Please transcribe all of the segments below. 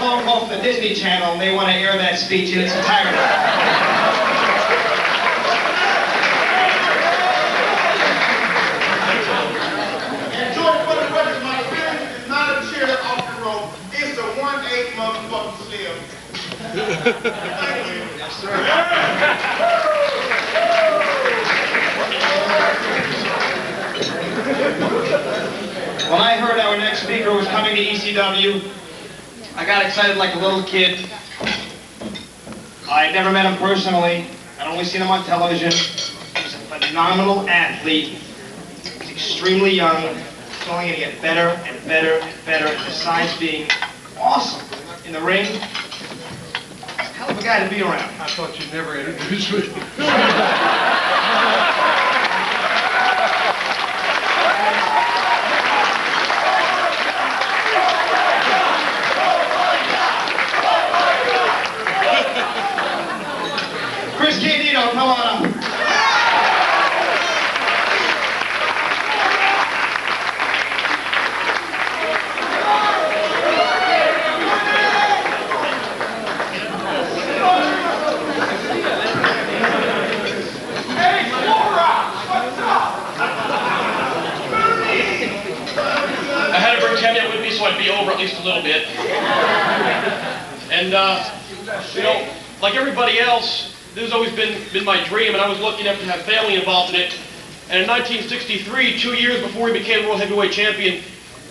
phone call from the Disney Channel, and they want to air that speech in its entirety. George, for the record, my feelings is not a chair off the road. It's a 1/8 motherfucking slim. Thank you. Yes, sir. When I heard our next speaker was coming to ECW, I got excited like a little kid. I'd never met him personally. I'd only seen him on television. He's a phenomenal athlete. He's extremely young. He's only going to get better and better and better, and besides being awesome in the ring, he's a hell of a guy to be around. I thought you'd never introduce me. Candido, come on up. Hey, Flora! What's up? I had to bring Candido with me so I'd be over at least a little bit. And, you know, like everybody else, this has always been my dream, and I was lucky enough to have family involved in it. And in 1963, 2 years before he became world heavyweight champion,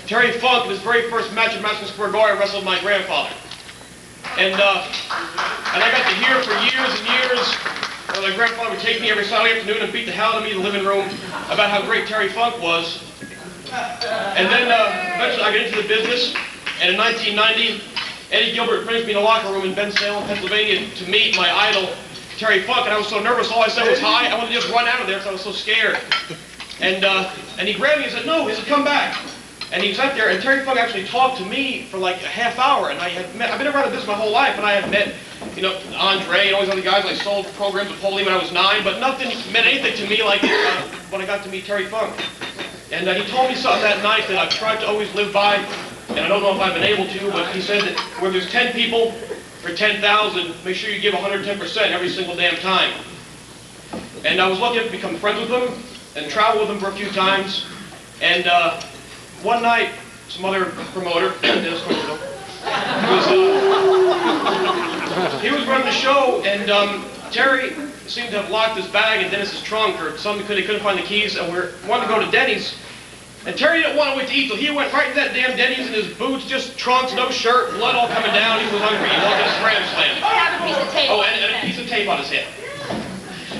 Terry Funk, in his very first match at Madison Square Garden, wrestled my grandfather. And I got to hear for years and years, my grandfather would take me every Saturday afternoon and beat the hell out of me in the living room about how great Terry Funk was. And then eventually I got into the business, and in 1990, Eddie Gilbert brings me in the locker room in Bensalem, Pennsylvania, to meet my idol, Terry Funk, and I was so nervous, all I said was hi. I wanted to just run out of there because I was so scared. And he grabbed me and said, no, he said, come back. And he sat there, and Terry Funk actually talked to me for like a half hour, and I've been around the business my whole life, and I had met, you know, Andre and all these other guys. I sold programs with Foley when I was 9, but nothing meant anything to me like when I got to meet Terry Funk. And he told me something that night that I've tried to always live by, and I don't know if I've been able to, but he said that where there's 10 people for 10,000, make sure you give 110% every single damn time. And I was lucky enough to become friends with him and travel with him for a few times. And one night, some other promoter, Dennis Candido, he was running the show, and Terry seemed to have locked his bag in Dennis's trunk or something because he couldn't find the keys, and we wanted to go to Denny's. And Terry didn't want to wait to eat, so he went right to that damn Denny's in his boots, just trunks, no shirt, blood all coming down. He was hungry. He walked in a slam. Oh, have a piece of tape. Oh, and a piece of tape on his head.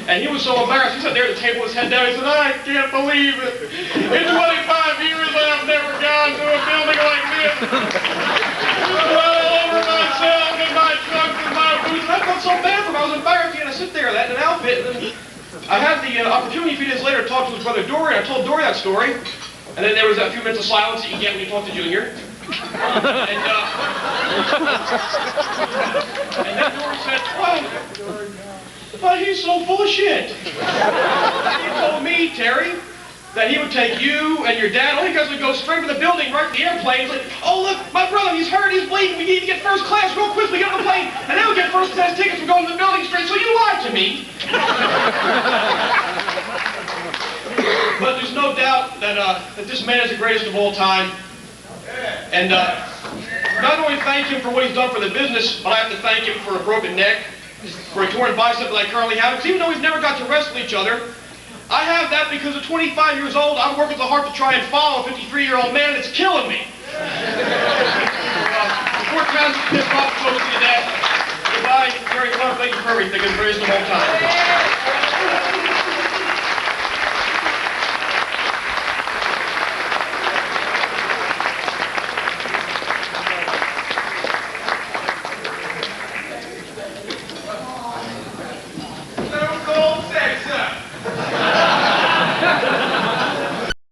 And he was so embarrassed. He sat there at the table with his head down. He said, I can't believe it. In 25 years, I've never gone to a building like this. All over myself and my trunks and my boots. And I felt so bad for him. I was embarrassed. He had to sit there in an outfit. And then I had the opportunity a few days later to talk to his brother Dory. I told Dory that story. And then there was that few minutes of silence that you get when you talk to Junior. And then Dory said, but he's so full of shit. He told me, Terry, that he would take you and your dad, only because we'd go straight to the building, right to the airplane. He's like, oh, look, my brother, he's hurt, he's bleeding, we need to get first class real quick, we get on the plane, and then we'll get first class tickets, we're going to the building straight, so you lied to me. But there's no doubt that this man is the greatest of all time. And not only thank him for what he's done for the business, but I have to thank him for a broken neck, for a torn bicep that I currently have. Because even though we've never got to wrestle each other, I have that because at 25 years old, I'm working so hard to try and follow a 53-year-old man that's killing me. Before time, this off close to your dad. Goodbye, Terry Funk. Thank you for everything. It's the greatest of all time.